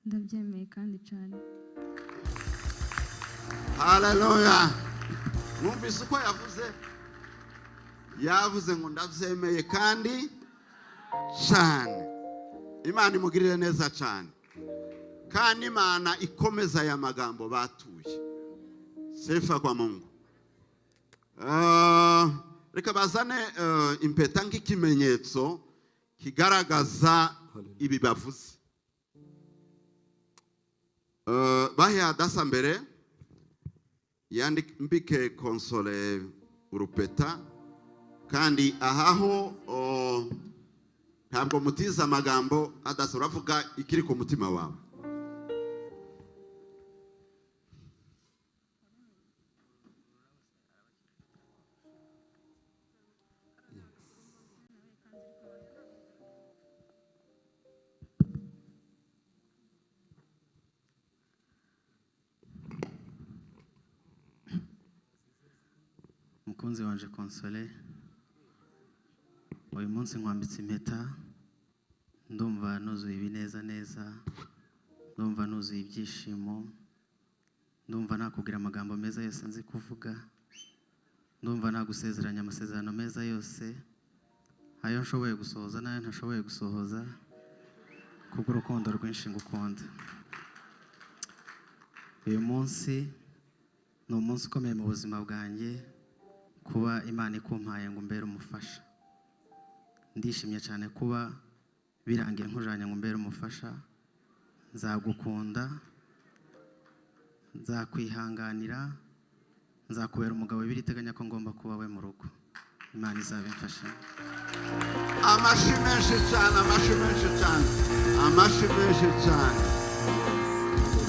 ndabyemeye kandi cyane. Haleluya. Mwumvise uko yavuze ngo ndabyemeye kandi cyane. Imana imugirire neza cyane, kandi Imana ikomeza aya magambo batuye. Sifa kwa Mungu. Reka bazane impeta nk'ikimenyetso kigaragaza ibi bavuze. Bahe Hadasa mbere yandike konsole urupeta, kandi ahaho ntabwo mutiza amagambo. Hadasa uravuga ikiri ku mutima wawe. Mukunzi wanje Konsole, uyu munsi nkwambitse impeta. Ndumva nuzuye ibineza neza, ndumva nuzuye ibyishimo, ndumva nakubwira amagambo meza yose nzi kuvuga, ndumva nagusezeranya amasezerano meza yose, ayo nshoboye gusohoza n'ayo ntashoboye gusohoza, kubw'urukundo rwinshi ngukunda. Uyu munsi ni umunsi ukomeye mu buzima bwanjye, kuba Imana ikumpaye ngo mbere umufasha. Ndishimye cyane kuba birangiye nkujanye ngo mbere umufasha. Nzagukunda, nzakwihanganira, nzakubera umugabo w'ibiriteganya ko ngomba kuba we mu rugo. Imana izabimfasha. Amashi menshi cyane, amashi menshi cyane, amashi menshi cyane.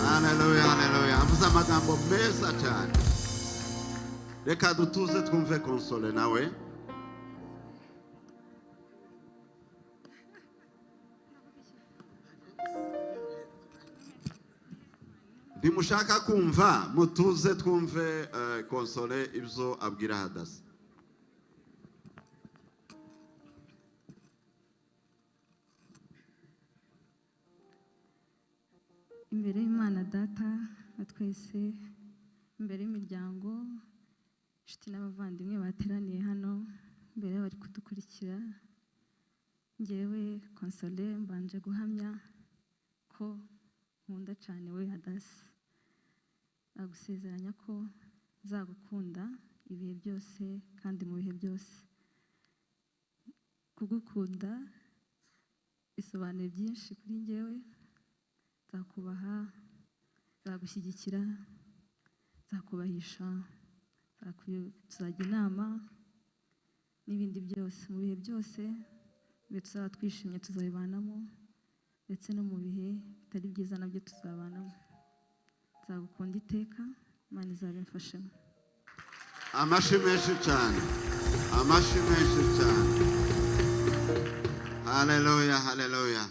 Haleluya, haleluya. Avuze amagambo meza cyane. Reka dutuze twumve Konsole nawe. Ndimushaka kumva, mutuze twumve Konsole ibyo abwira Hadasa. Imbere y'Imana Data na twese, imbere y'imiryango, inshuti n'abavandimwe bateraniye hano, mbere bari kudukurikira, njyewe Konsole mbanje guhamya ko nkunda cyane we Hadasa. Nagusezeranya ko nzagukunda ibihe byose kandi mu bihe byose. Kugukunda bisobanuye byinshi kuri njyewe. Nzakubaha, nzagushyigikira, nzakubahisha, tuzajya inama n'ibindi byose. Mu bihe byose ibihe tuzaba twishimye tuzabibanamo, ndetse no mu bihe bitari byiza nabyo tuzabanamo. Nzagukunda iteka, Imana izabimfashemo. Amashi menshi cyane, amashi menshi cyane. Haleluya, haleluya.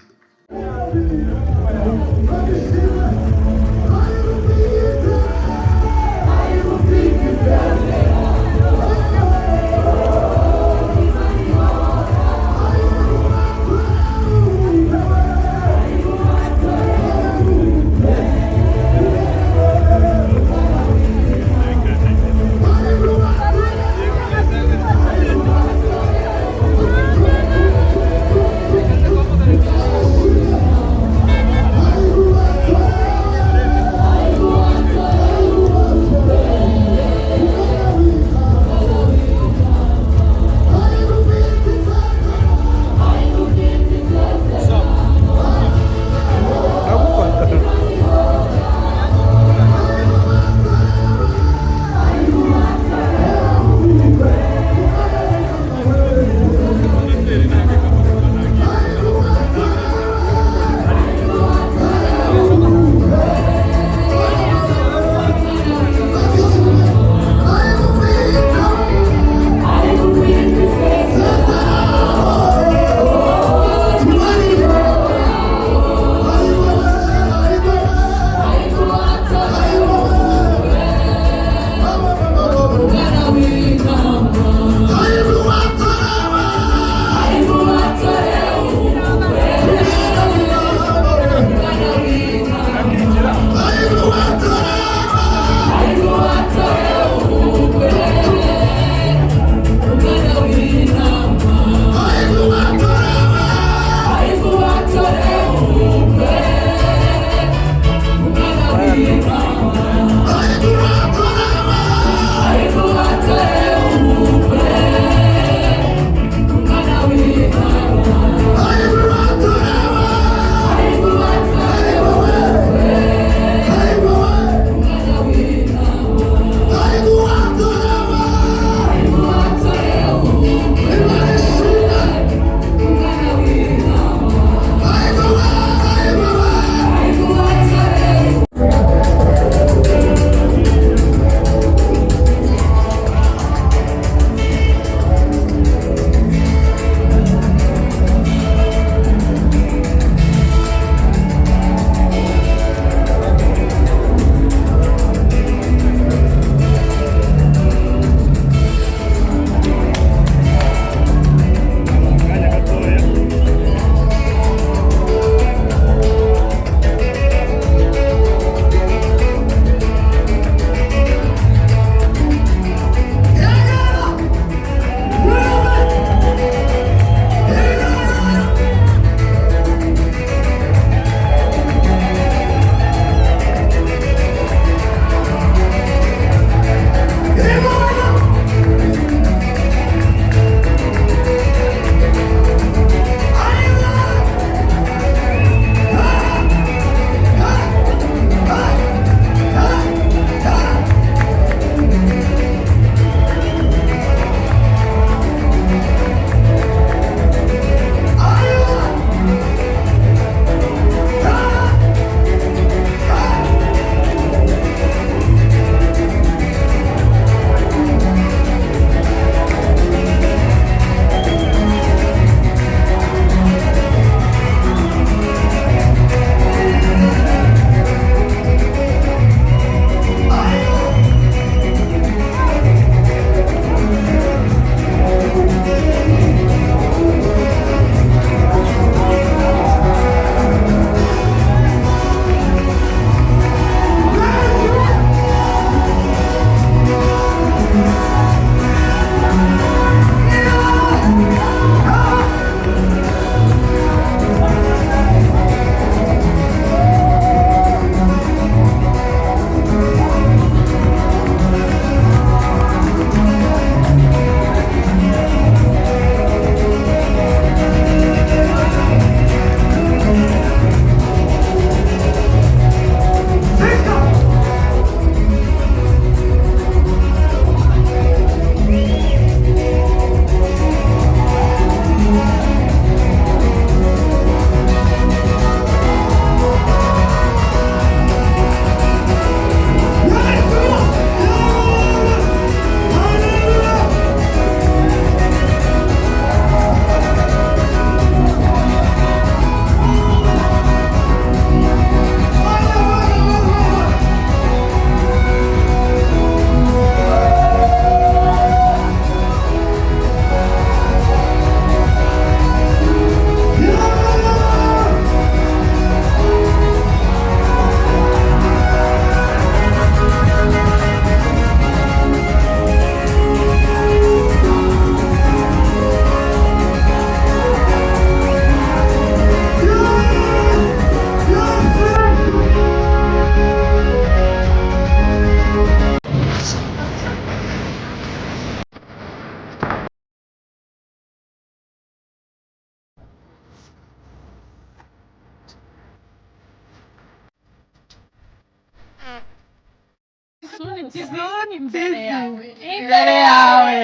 imbere yawe